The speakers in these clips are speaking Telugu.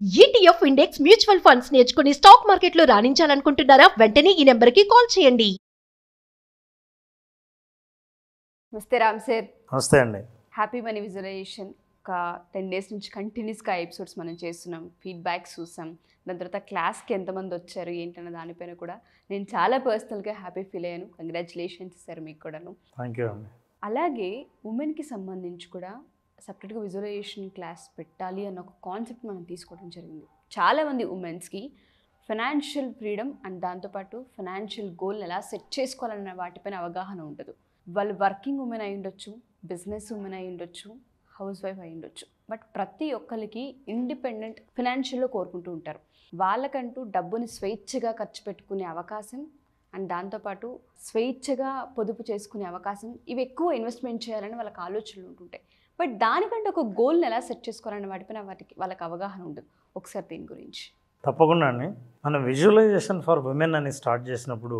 ETF ఇండెక్స్ మ్యూచువల్ ఫండ్స్ నేర్చుకుని స్టాక్ మార్కెట్లో రాణించాలనుకుంటున్నారా? వెంటనే ఈ నెంబర్కి కాల్ చేయండి. నమస్తే రామ్ సార్. నమస్తే అండి. హ్యాపీ మనీ విజువలైజేషన్ ఒక 10 డేస్ నుంచి కంటిన్యూస్గా ఎపిసోడ్స్ మనం చేస్తున్నాం, ఫీడ్బ్యాక్స్ చూసాం. దాని తర్వాత క్లాస్కి ఎంతమంది వచ్చారు ఏంటన్న దానిపైన కూడా నేను చాలా పర్సనల్గా హ్యాపీ ఫీల్ అయ్యాను. కంగ్రాచులేషన్స్ సార్ మీకు కూడాను. థ్యాంక్ యూ అండి. అలాగే ఉమెన్కి సంబంధించి కూడా సపరేట్గా విజువలైజేషన్ క్లాస్ పెట్టాలి అన్న ఒక కాన్సెప్ట్ మనం తీసుకోవడం జరిగింది. చాలామంది ఉమెన్స్కి ఫైనాన్షియల్ ఫ్రీడమ్ అండ్ దాంతోపాటు ఫైనాన్షియల్ గోల్ని ఎలా సెట్ చేసుకోవాలన్న వాటిపైన అవగాహన ఉండదు. వాళ్ళు వర్కింగ్ ఉమెన్ అయి ఉండొచ్చు, బిజినెస్ ఉమెన్ అయి ఉండొచ్చు, హౌస్ వైఫ్ అయి ఉండొచ్చు. బట్ ప్రతి ఒక్కరికి ఇండిపెండెంట్ ఫైనాన్షియల్లో కోరుకుంటూ ఉంటారు. వాళ్ళకంటూ డబ్బుని స్వేచ్ఛగా ఖర్చు పెట్టుకునే అవకాశం అండ్ దాంతోపాటు స్వేచ్ఛగా పొదుపు చేసుకునే అవకాశం, ఇవి ఎక్కువ ఇన్వెస్ట్మెంట్ చేయాలని వాళ్ళకి ఆలోచనలు ఉంటుంటాయి. బట్ దానికంటే ఒక గోల్ని ఎలా సెట్ చేసుకోవాలన్న వాటిపైన వాళ్ళకి అవగాహన ఉండదు. ఒకసారి దీని గురించి తప్పకుండా అండి. మనం విజువలైజేషన్ ఫర్ విమెన్ అని స్టార్ట్ చేసినప్పుడు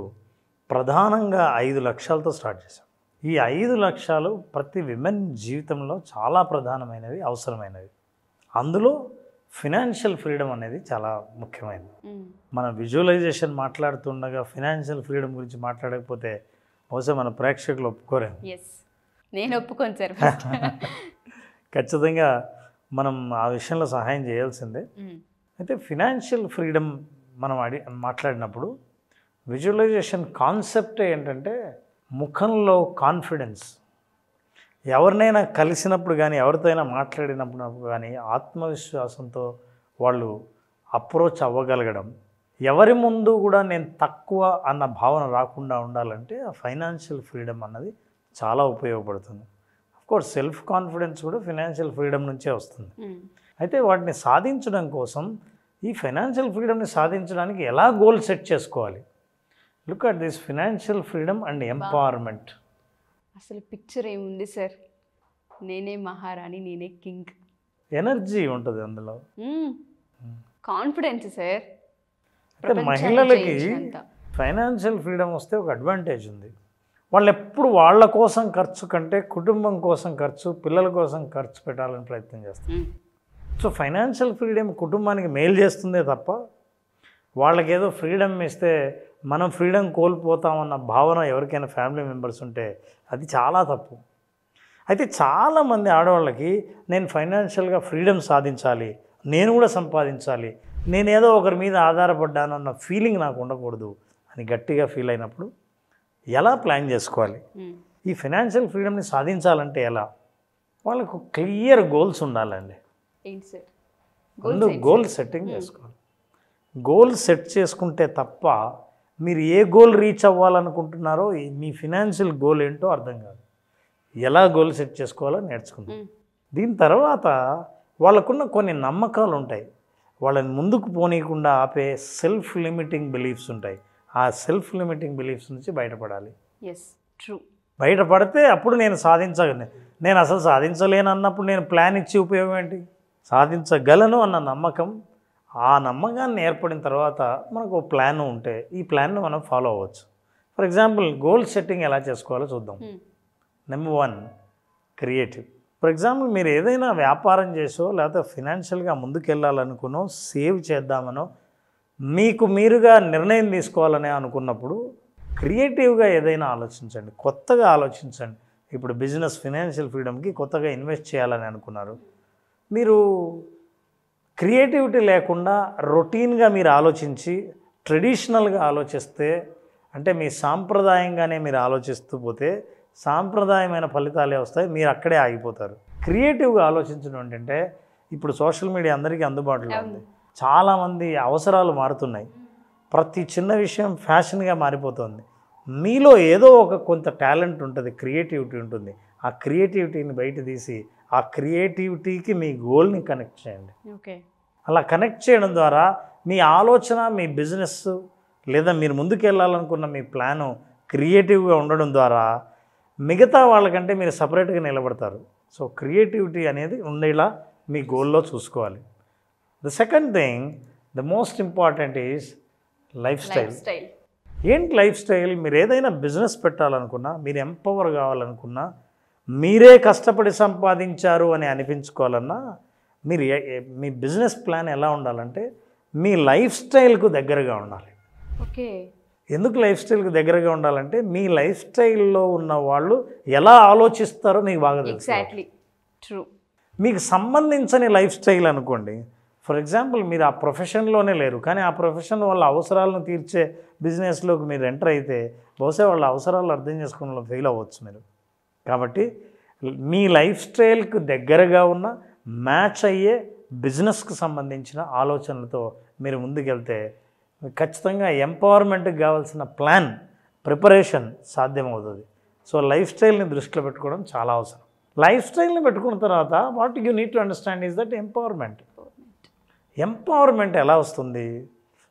ప్రధానంగా 5 లక్ష్యాలతో స్టార్ట్ చేసాం. ఈ 5 లక్ష్యాలు ప్రతి విమెన్ జీవితంలో చాలా ప్రధానమైనవి, అవసరమైనవి. అందులో ఫినాన్షియల్ ఫ్రీడమ్ అనేది చాలా ముఖ్యమైనది. మన విజువలైజేషన్ మాట్లాడుతుండగా ఫినాన్షియల్ ఫ్రీడమ్ గురించి మాట్లాడకపోతే బహుశా మన ప్రేక్షకులు ఒప్పుకోరేమో. నేను ఒప్పుకోను సార్. ఖచ్చితంగా మనం ఆ విషయంలో సహాయం చేయాల్సిందే. అయితే ఫినాన్షియల్ ఫ్రీడమ్ మనం మాట్లాడినప్పుడు విజువలైజేషన్ కాన్సెప్ట్ ఏంటంటే ముఖంలో కాన్ఫిడెన్స్. ఎవరినైనా కలిసినప్పుడు కానీ ఎవరితో అయినా మాట్లాడినప్పుడు కానీ ఆత్మవిశ్వాసంతో వాళ్ళు అప్రోచ్ అవ్వగలగడం, ఎవరి ముందు కూడా నేను తక్కువ అన్న భావన రాకుండా ఉండాలంటే ఆ ఫైనాన్షియల్ ఫ్రీడమ్ అన్నది చాలా ఉపయోగపడుతుంది. అఫ్కోర్స్ సెల్ఫ్ కాన్ఫిడెన్స్ కూడా ఫినాన్షియల్ ఫ్రీడమ్ నుంచే వస్తుంది. అయితే వాటిని సాధించడం కోసం ఈ ఫైనాన్షియల్ ఫ్రీడమ్ని సాధించడానికి ఎలా గోల్ సెట్ చేసుకోవాలి? Look at this financial freedom and empowerment. అసలు పిక్చర్ ఏముంది సార్? నేనే మహారాణి, నేనే కింగ్. ఎనర్జీ ఉంటుంది అందులో, కాన్ఫిడెన్స్ సార్. అయితే మహిళలకి ఫైనాన్షియల్ ఫ్రీడమ్ వస్తే ఒక అడ్వాంటేజ్ ఉంది. వాళ్ళు ఎప్పుడు వాళ్ళ కోసం ఖర్చు కంటే కుటుంబం కోసం ఖర్చు, పిల్లల కోసం ఖర్చు పెట్టాలని ప్రయత్నం చేస్తారు. సో ఫైనాన్షియల్ ఫ్రీడమ్ కుటుంబానికి మేలు చేస్తుందే తప్ప వాళ్ళకి ఏదో ఫ్రీడమ్ ఇస్తే మనం ఫ్రీడమ్ కోల్పోతామన్న భావన ఎవరికైనా ఫ్యామిలీ మెంబర్స్ ఉంటే అది చాలా తప్పు. అయితే చాలామంది ఆడవాళ్ళకి నేను ఫైనాన్షియల్గా ఫ్రీడమ్ సాధించాలి, నేను కూడా సంపాదించాలి, నేనేదో ఒకరి మీద ఆధారపడ్డాను అన్న ఫీలింగ్ నాకు ఉండకూడదు అని గట్టిగా ఫీల్ అయినప్పుడు ఎలా ప్లాన్ చేసుకోవాలి? ఈ ఫైనాన్షియల్ ఫ్రీడమ్ని సాధించాలంటే ఎలా? వాళ్ళకు క్లియర్ గోల్స్ ఉండాలండి. ముందు గోల్ సెట్టింగ్ చేసుకోవాలి. గోల్ సెట్ చేసుకుంటే తప్ప మీరు ఏ గోల్ రీచ్ అవ్వాలనుకుంటున్నారో మీ ఫినాన్షియల్ గోల్ ఏంటో అర్థం కాదు. ఎలా గోల్ సెట్ చేసుకోవాలో నేర్చుకుందాం. దీని తర్వాత వాళ్ళకున్న కొన్ని నమ్మకాలు ఉంటాయి, వాళ్ళని ముందుకు పోనీయకుండా ఆపే సెల్ఫ్ లిమిటింగ్ బిలీఫ్స్ ఉంటాయి. ఆ సెల్ఫ్ లిమిటింగ్ బిలీఫ్స్ నుంచి బయటపడాలి. బయటపడితే అప్పుడు నేను సాధించగలను, నేను అసలు సాధించలేను అన్నప్పుడు నేను ప్లాన్ ఇచ్చి ఉపయోగం ఏంటి? సాధించగలను అన్న నమ్మకం, ఆ నమ్మకాన్ని ఏర్పడిన తర్వాత మనకు ఒక ప్లాన్ ఉంటే ఈ ప్లాన్ను మనం ఫాలో అవ్వచ్చు. ఫర్ ఎగ్జాంపుల్ గోల్ సెట్టింగ్ ఎలా చేసుకోవాలో చూద్దాం. Number 1 creative. ఫర్ ఎగ్జాంపుల్ మీరు ఏదైనా వ్యాపారం చేసో లేకపోతే ఫినాన్షియల్గా ముందుకెళ్ళాలనుకునో, సేవ్ చేద్దామనో, మీకు మీరుగా నిర్ణయం తీసుకోవాలని అనుకున్నప్పుడు క్రియేటివ్గా ఏదైనా ఆలోచించండి, కొత్తగా ఆలోచించండి. ఇప్పుడు బిజినెస్ ఫినాన్షియల్ ఫ్రీడమ్కి కొత్తగా ఇన్వెస్ట్ చేయాలని అనుకున్నారు. మీరు క్రియేటివిటీ లేకుండా రొటీన్గా మీరు ఆలోచించి ట్రెడిషనల్గా ఆలోచిస్తే, అంటే మీ సాంప్రదాయంగానే మీరు ఆలోచిస్తూ పోతే సాంప్రదాయమైన ఫలితాలే వస్తాయి, మీరు అక్కడే ఆగిపోతారు. క్రియేటివ్గా ఆలోచించడం ఏంటంటే ఇప్పుడు సోషల్ మీడియా అందరికీ అందుబాటులో ఉంది. చాలామంది అవసరాలు మారుతున్నాయి, ప్రతి చిన్న విషయం ఫ్యాషన్గా మారిపోతుంది. మీలో ఏదో ఒక కొంత టాలెంట్ ఉంటుంది, క్రియేటివిటీ ఉంటుంది. ఆ క్రియేటివిటీని బయట తీసి ఆ క్రియేటివిటీకి మీ గోల్ని కనెక్ట్ చేయండి. అలా కనెక్ట్ చేయడం ద్వారా మీ ఆలోచన, మీ బిజినెస్ లేదా మీరు ముందుకు వెళ్ళాలనుకున్న మీ ప్లాను క్రియేటివ్గా ఉండడం ద్వారా మిగతా వాళ్ళకంటే మీరు సపరేట్గా నిలబడతారు. సో క్రియేటివిటీ అనేది ఉండేలా మీ గోల్లో చూసుకోవాలి. The second thing, the most important is life style. ఏంటి లైఫ్ స్టైల్? మీరు ఏదైనా బిజినెస్ పెట్టాలనుకున్నా, మీరు ఎంపవర్ కావాలనుకున్నా, మీరే కష్టపడి సంపాదించారు అని అనిపించుకోవాలన్నా మీరు మీ బిజినెస్ ప్లాన్ ఎలా ఉండాలంటే మీ లైఫ్ స్టైల్కు దగ్గరగా ఉండాలి. ఓకే. ఎందుకు లైఫ్ స్టైల్కి దగ్గరగా ఉండాలంటే మీ లైఫ్ స్టైల్లో ఉన్న వాళ్ళు ఎలా ఆలోచిస్తారో మీకు బాగా తెలుసు. Exactly true. మీకు సంబంధించని లైఫ్ స్టైల్ అనుకోండి, ఫర్ ఎగ్జాంపుల్ మీరు ఆ ప్రొఫెషన్లోనే లేరు, కానీ ఆ ప్రొఫెషన్ వాళ్ళ అవసరాలను తీర్చే బిజినెస్లోకి మీరు ఎంటర్ అయితే బహుశా వాళ్ళ అవసరాలు అర్థం చేసుకోవడంలో ఫెయిల్ అవ్వచ్చు మీరు. కాబట్టి మీ లైఫ్ స్టైల్కి దగ్గరగా ఉన్న మ్యాచ్ అయ్యే బిజినెస్కి సంబంధించిన ఆలోచనలతో మీరు ముందుకెళ్తే ఖచ్చితంగా ఎంపవర్మెంట్కి కావాల్సిన ప్లాన్ ప్రిపరేషన్ సాధ్యమవుతుంది. సో లైఫ్ స్టైల్ని దృష్టిలో పెట్టుకోవడం చాలా అవసరం. లైఫ్ స్టైల్ని పెట్టుకున్న తర్వాత what you need to understand is that empowerment. Empowerment ఎలా వస్తుంది?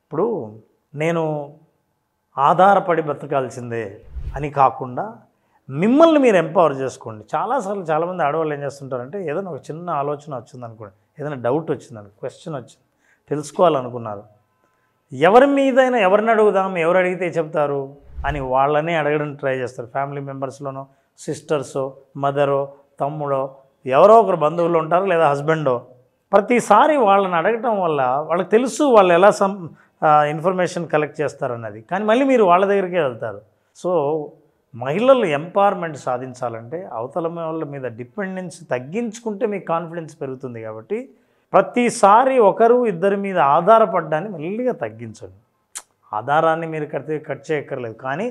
ఇప్పుడు నేను ఆధారపడి బతకాల్సిందే అని కాకుండా మిమ్మల్ని మీరు ఎంపవర్ చేసుకోండి. చాలాసార్లు చాలామంది ఆడవాళ్ళు ఏం చేస్తుంటారంటే ఏదైనా ఒక చిన్న ఆలోచన వచ్చిందనుకోండి, ఏదైనా డౌట్ వచ్చిందనుకో, క్వశ్చన్ వచ్చింది, తెలుసుకోవాలనుకున్నారు, ఎవరి మీదైనా ఎవరిని అడుగుదాం, ఎవరు అడిగితే చెప్తారు అని వాళ్ళనే అడగడం ట్రై చేస్తారు. ఫ్యామిలీ మెంబర్స్లోనో సిస్టర్సో మదరో తమ్ముడో ఎవరో ఒకరు బంధువులు ఉంటారు, లేదా హస్బెండో. ప్రతిసారి వాళ్ళని అడగటం వల్ల వాళ్ళకి తెలుసు వాళ్ళు ఎలా ఇన్ఫర్మేషన్ కలెక్ట్ చేస్తారన్నది, కానీ మళ్ళీ మీరు వాళ్ళ దగ్గరికే వెళ్తారు. సో మహిళలు ఎంపవర్మెంట్ సాధించాలంటే అవతల వాళ్ళ మీద డిపెండెన్సీ తగ్గించుకుంటే మీకు కాన్ఫిడెన్స్ పెరుగుతుంది. కాబట్టి ప్రతిసారి ఒకరు ఇద్దరి మీద ఆధారపడ్డాన్ని మెల్లిగా తగ్గించండి. ఆధారాన్ని మీరు కట్ చేయక్కర్లేదు, కానీ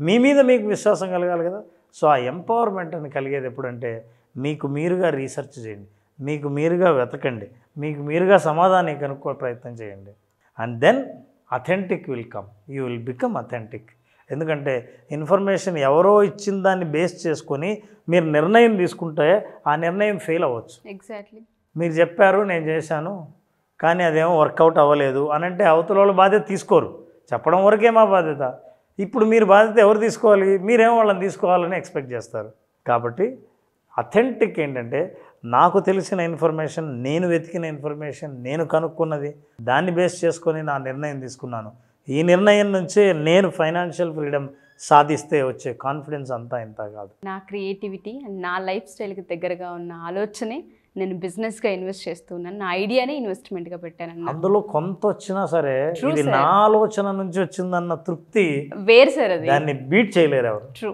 మీ మీద మీకు విశ్వాసం కలగాలి కదా. సో ఆ ఎంపవర్మెంట్ అని కలిగేది ఎప్పుడంటే మీకు మీరుగా రీసెర్చ్ చేయండి, మీకు మీరుగా వెతకండి, మీకు మీరుగా సమాధానం కనుక్కో ప్రయత్నం చేయండి. And then authentic will come, you will become authentic. ఎందుకంటే ఇన్ఫర్మేషన్ ఎవరో ఇచ్చిన దాన్ని బేస్ చేసుకొని మీరు నిర్ణయం తీసుకుంటే ఆ నిర్ణయం ఫెయిల్ అవ్వచ్చు. ఎగ్జాక్ట్లీ. మీరు చెప్పారు, నేను చేశాను, కానీ అదేమో వర్కౌట్ అవ్వలేదు అని అంటే అవతల వాళ్ళు బాధ్యత తీసుకోరు. చెప్పడం వరకే మా బాధ్యత. ఇప్పుడు మీరు బాధ్యత ఎవరు తీసుకోవాలి? మీరేమో వాళ్ళని తీసుకోవాలని ఎక్స్పెక్ట్ చేస్తారు. కాబట్టి అథెంటిక్ ఏంటంటే నాకు తెలిసిన ఇన్ఫర్మేషన్, నేను వెతికిన ఇన్ఫర్మేషన్, నేను కనుక్కున్నది, దాన్ని బేస్ చేసుకొని నా నిర్ణయం తీసుకున్నాను. ఈ నిర్ణయం నుంచే నేను ఫైనాన్షియల్ ఫ్రీడమ్ సాధిస్తే వచ్చే కాన్ఫిడెన్స్ అంతా ఇంత కాదు. నా క్రియేటివిటీ అండ్ నా లైఫ్ స్టైల్కి దగ్గరగా ఉన్న ఆలోచనే నేను బిజినెస్గా ఇన్వెస్ట్ చేస్తున్నాను, నా ఐడియానే ఇన్వెస్ట్మెంట్గా పెట్టాను. అందులో కొంత వచ్చినా సరే ఇది నా ఆలోచన నుంచి వచ్చిందన్న తృప్తి వేరు సార్, అది దాన్ని బీట్ చేయలేరు ఎవరు. ట్రూ.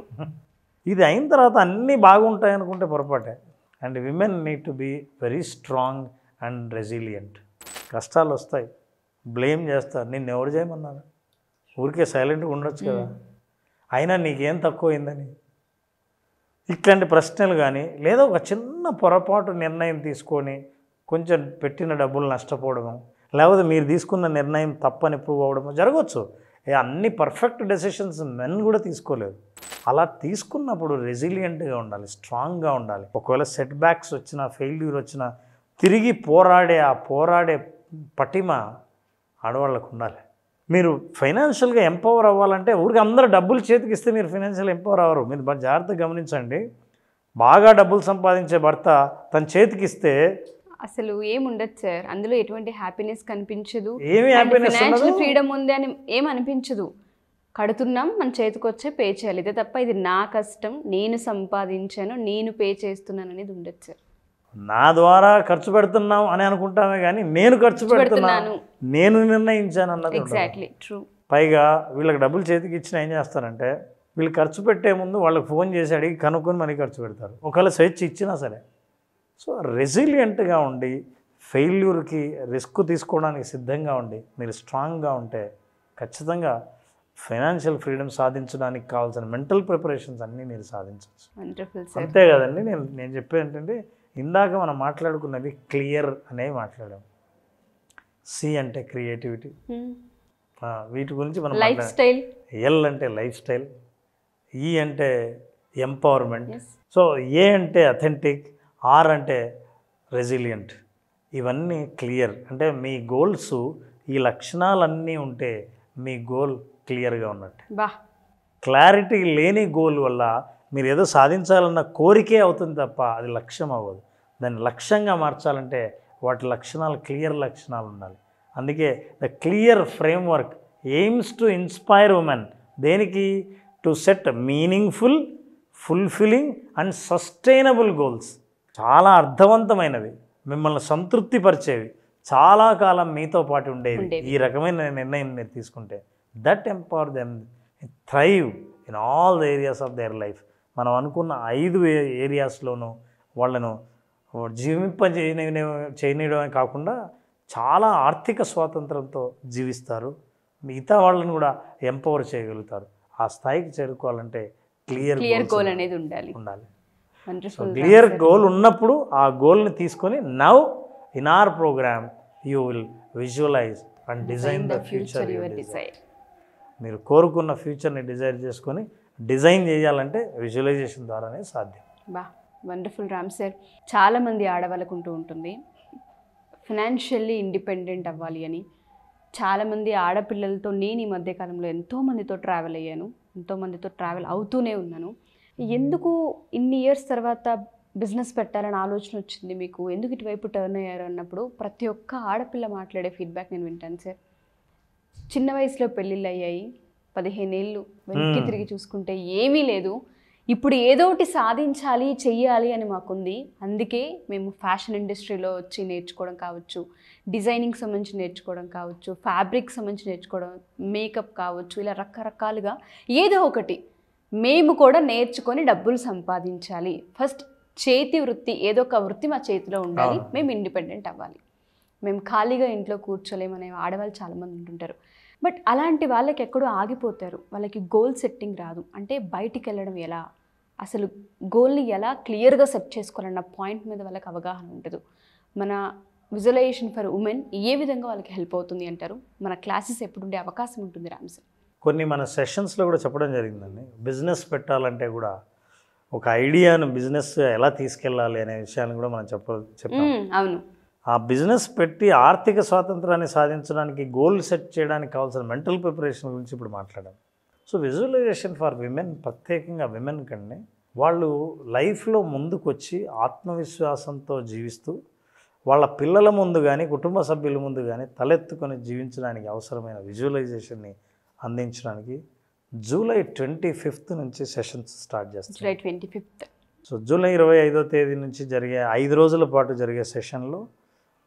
ఇది అయిన తర్వాత అన్నీ బాగుంటాయి అనుకుంటే పొరపాటే. And women need to be very strong and resilient. కష్టాలు వస్తాయి, బ్లేమ్ చేస్తారు, నిన్ను ఎవరు చేయమన్నారు, ఊరికే సైలెంట్గా ఉండొచ్చు కదా, అయినా నీకేం తక్కువైందని, ఇట్లాంటి ప్రశ్నలు కానీ, లేదా ఒక చిన్న పొరపాటు నిర్ణయం తీసుకొని కొంచెం పెట్టిన డబ్బులు నష్టపోవడము, లేకపోతే మీరు తీసుకున్న నిర్ణయం తప్పని ప్రూవ్ అవ్వడము జరగవచ్చు. అన్ని పర్ఫెక్ట్ డెసిషన్స్ మెన్ కూడా తీసుకోలేదు. అలా తీసుకున్నప్పుడు రెసిలియంట్గా ఉండాలి, స్ట్రాంగ్గా ఉండాలి. ఒకవేళ సెట్ బ్యాక్స్ వచ్చినా, ఫెయిల్యూర్ వచ్చినా తిరిగి పోరాడే పటిమ ఆడవాళ్ళకు ఉండాలి. మీరు ఫైనాన్షియల్గా ఎంపవర్ అవ్వాలంటే ఊరికి అందరూ డబ్బులు చేతికి ఇస్తే మీరు ఫైనాన్షియల్ ఎంపవర్ అవ్వరు. మీరు జాగ్రత్తగా గమనించండి. బాగా డబ్బులు సంపాదించే భర్త తన చేతికి ఇస్తే అసలు ఏముండదు సార్, అందులో ఎటువంటి హ్యాపీనెస్ కనిపించదు, ఏమి హ్యాపీనెస్ ఫైనాన్షియల్ ఫ్రీడమ్ ఉంది అని ఏం అనిపించదు. కడుతున్నాం, మన చేతికి వచ్చే పే చేయాలి, ఇదే తప్ప ఇది నా కష్టం, నేను సంపాదించాను, నేను పే చేస్తున్నాను అనేది ఉండదు సార్. నా ద్వారా ఖర్చు పెడుతున్నాం అని అనుకుంటామే కానీ నేను ఖర్చు పెడుతున్నాను, నేను నిర్ణయించాను అన్నది. Exactly true. పైగా వీళ్ళకి డబ్బులు చేతికి ఇచ్చిన ఏం చేస్తారంటే వీళ్ళు ఖర్చు పెట్టే ముందు వాళ్ళకి ఫోన్ చేసి అడిగి కనుక్కొని మనీ ఖర్చు పెడతారు, ఒకవేళ స్వేచ్ఛ ఇచ్చినా సరే. సో రెసిలియంట్గా ఉండి ఫెయిల్యూర్కి రిస్క్ తీసుకోవడానికి సిద్ధంగా ఉండి మీరు స్ట్రాంగ్గా ఉంటే ఖచ్చితంగా ఫైనాన్షియల్ ఫ్రీడమ్ సాధించడానికి కావాల్సిన మెంటల్ ప్రిపరేషన్స్ అన్నీ మీరు సాధించవచ్చు. అంతే కదండి. నేను చెప్పేది ఏంటంటే ఇందాక మనం మాట్లాడుకున్నది క్లియర్ అనేవి మాట్లాడాం. సి అంటే క్రియేటివిటీ, వీటి గురించి మనం లైఫ్ స్టైల్. ఎల్ అంటే లైఫ్ స్టైల్, ఈ అంటే ఎంపవర్మెంట్, సో ఏ అంటే అథెంటిక్, ఆర్ అంటే రెసిలియంట్. ఇవన్నీ క్లియర్ అంటే మీ గోల్స్ ఈ లక్షణాలన్నీ ఉంటే మీ గోల్ క్లియర్గా ఉన్నట్టు. క్లారిటీ లేని గోల్ వల్ల మీరు ఏదో సాధించాలన్న కోరికే అవుతుంది తప్ప అది లక్ష్యం అవ్వదు. దాన్ని లక్ష్యంగా మార్చాలంటే వాటి లక్షణాలు క్లియర్ లక్షణాలు ఉండాలి. అందుకే the clear framework aims to inspire women. దేనికి? To set meaningful, fulfilling and sustainable goals. చాలా అర్థవంతమైనవి, మిమ్మల్ని సంతృప్తిపరిచేవి చాలా కాలం మీతో పాటు ఉండేవి. ఈ రకమైన నిర్ణయం మీరు తీసుకుంటే that empower them thrive in all the areas of their life. మనం అనుకున్న 5 ఏరియాస్లోనూ వాళ్ళను చేయనీయడమే కాకుండా చాలా ఆర్థిక స్వాతంత్రంతో జీవిస్తారు. మిగతా వాళ్ళని కూడా ఎంపవర్ చేయగలుగుతారు. ఆ స్థాయికి చేరుకోవాలంటే క్లియర్ గోల్ అనేది ఉండాలి. క్లియర్ గోల్ ఉన్నప్పుడు ఆ గోల్ని తీసుకొని now in our program you will visualize and design the future you desire. మీరు కోరుకున్న ఫ్యూచర్ని డిజైర్ చేసుకొని డిజైన్ చేయాలంటే విజువలైజేషన్ ద్వారానే సాధ్యం. బా వండర్ఫుల్ రామ్ సార్. చాలామంది ఆడవాళ్ళకు ఉంటుంది ఫినాన్షియల్లీ ఇండిపెండెంట్ అవ్వాలి అని. చాలామంది ఆడపిల్లలతో నేను ఈ మధ్యకాలంలో ఎంతోమందితో ట్రావెల్ అయ్యాను, ఎంతోమందితో ట్రావెల్ అవుతూనే ఉన్నాను. ఎందుకు ఇన్ని ఇయర్స్ తర్వాత బిజినెస్ పెట్టాలని ఆలోచన వచ్చింది మీకు, ఎందుకు ఇటువైపు టర్న్ అయ్యారు అన్నప్పుడు ప్రతి ఒక్క ఆడపిల్ల మాట్లాడే ఫీడ్బ్యాక్ నేను వింటాను సార్. చిన్న వయసులో పెళ్ళిళ్ళు అయ్యాయి, 15 ఏళ్ళు వెనక్కి తిరిగి చూసుకుంటే ఏమీ లేదు, ఇప్పుడు ఏదో ఒకటి సాధించాలి చెయ్యాలి అని మాకుంది. అందుకే మేము ఫ్యాషన్ ఇండస్ట్రీలో వచ్చి నేర్చుకోవడం కావచ్చు, డిజైనింగ్ సంబంధించి నేర్చుకోవడం కావచ్చు, ఫ్యాబ్రిక్ సంబంధించి నేర్చుకోవడం, మేకప్ కావచ్చు, ఇలా రకరకాలుగా ఏదో ఒకటి మేము కూడా నేర్చుకొని డబ్బులు సంపాదించాలి. ఫస్ట్ చేతి వృత్తి, ఏదో ఒక వృత్తి మా చేతిలో ఉండాలి, మేము ఇండిపెండెంట్ అవ్వాలి, మేము ఖాళీగా ఇంట్లో కూర్చోలేమనే ఆడవాళ్ళు చాలామంది ఉంటుంటారు. బట్ అలాంటి వాళ్ళకి ఎక్కడో ఆగిపోతారు, వాళ్ళకి గోల్ సెట్టింగ్ రాదు. అంటే బయటికి వెళ్ళడం ఎలా, అసలు గోల్ని ఎలా క్లియర్గా సెట్ చేసుకోవాలన్న పాయింట్ మీద వాళ్ళకి అవగాహన ఉండదు. మన విజువలైజేషన్ ఫర్ ఉమెన్ ఏ విధంగా వాళ్ళకి హెల్ప్ అవుతుంది అంటారు? మన క్లాసెస్ ఎప్పుడు ఉండే అవకాశం ఉంటుంది రామ్ సార్? కొన్ని మన సెషన్స్లో కూడా చెప్పడం జరిగిందండి. బిజినెస్ పెట్టాలంటే కూడా ఒక ఐడియాను బిజినెస్ ఎలా తీసుకెళ్ళాలి అనే విషయాన్ని కూడా మనం చెప్పాం. అవును. ఆ బిజినెస్ పెట్టి ఆర్థిక స్వాతంత్రాన్ని సాధించడానికి గోల్ సెట్ చేయడానికి కావాల్సిన మెంటల్ ప్రిపరేషన్ గురించి ఇప్పుడు మాట్లాడాం. సో విజువలైజేషన్ ఫర్ విమెన్, ప్రత్యేకంగా విమెన్ కంటే వాళ్ళు లైఫ్లో ముందుకు వచ్చి ఆత్మవిశ్వాసంతో జీవిస్తూ వాళ్ళ పిల్లల ముందు కానీ కుటుంబ సభ్యుల ముందు కానీ తలెత్తుకొని జీవించడానికి అవసరమైన విజువలైజేషన్ని అందించడానికి జూలై 25th నుంచి సెషన్స్ స్టార్ట్ చేస్తాం. July 25th. సో జూలై 25వ తేదీ నుంచి జరిగే 5 రోజుల పాటు జరిగే సెషన్లో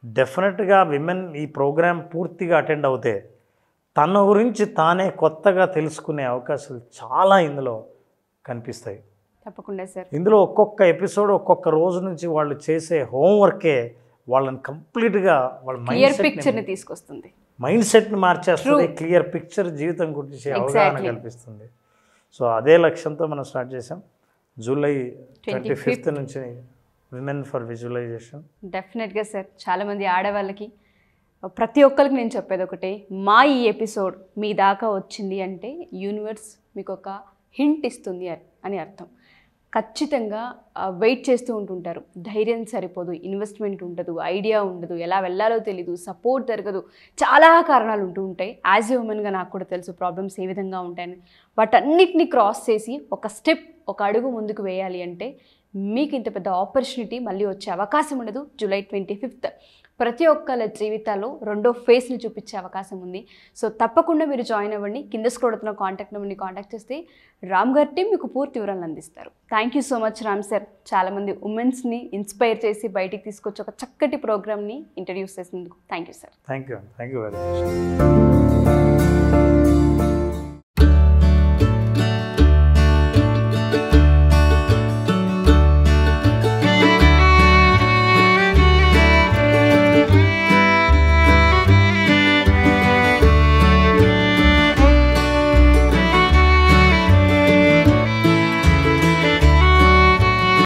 డెఫినెట్గా విమెన్ ఈ ప్రోగ్రాం పూర్తిగా అటెండ్ అవుతే తన గురించి తానే కొత్తగా తెలుసుకునే అవకాశాలు చాలా ఇందులో కనిపిస్తాయి. తప్పకుండా సార్. ఇందులో ఒక్కొక్క ఎపిసోడ్ ఒక్కొక్క రోజు నుంచి వాళ్ళు చేసే హోంవర్కే వాళ్ళని కంప్లీట్గా వాళ్ళ పిక్చర్ని తీసుకొస్తుంది, మైండ్ సెట్ని మార్చేస్తుంది, క్లియర్ పిక్చర్ జీవితం గురించి అవగాహన కల్పిస్తుంది. సో అదే లక్ష్యంతో మనం స్టార్ట్ చేసాం. జూలై 25th నుంచి విమెన్ ఫర్ విజువలైజేషన్. డెఫినెట్గా సార్. చాలామంది ఆడవాళ్ళకి ప్రతి ఒక్కరికి నేను చెప్పేది ఒకటే, మా ఈ ఎపిసోడ్ మీ దాకా వచ్చింది అంటే యూనివర్స్ మీకు ఒక హింట్ ఇస్తుంది అని అర్థం. ఖచ్చితంగా వెయిట్ చేస్తూ ఉంటుంటారు, ధైర్యం సరిపోదు, ఇన్వెస్ట్మెంట్ ఉండదు, ఐడియా ఉండదు, ఎలా వెళ్ళాలో తెలీదు, సపోర్ట్ జరగదు, చాలా కారణాలు ఉంటూ ఉంటాయి. యాజ్ ఏ ఉమెన్గా నాకు కూడా తెలుసు ప్రాబ్లమ్స్ ఏ విధంగా ఉంటాయని. వాటన్నిటిని క్రాస్ చేసి ఒక స్టెప్, ఒక అడుగు ముందుకు వేయాలి అంటే మీకు ఇంత పెద్ద ఆపర్చునిటీ మళ్ళీ వచ్చే అవకాశం ఉండదు. జూలై 25th ప్రతి ఒక్కళ్ళ జీవితాల్లో రెండో ఫేస్ని చూపించే అవకాశం ఉంది. సో తప్పకుండా మీరు జాయిన్ అవ్వండి. కింద స్క్రోల్ అవుతున్న కాంటాక్ట్ నెంబర్ని కాంటాక్ట్ చేస్తే రామ్ గారి టీం మీకు పూర్తి వివరాలను అందిస్తారు. Thank you so much Ram sir. చాలామంది ఉమెన్స్ని ఇన్స్పైర్ చేసి బయటికి తీసుకొచ్చి ఒక చక్కటి ప్రోగ్రామ్ని ఇంట్రడ్యూస్ చేసినందుకు thank you sir. Thank you very much.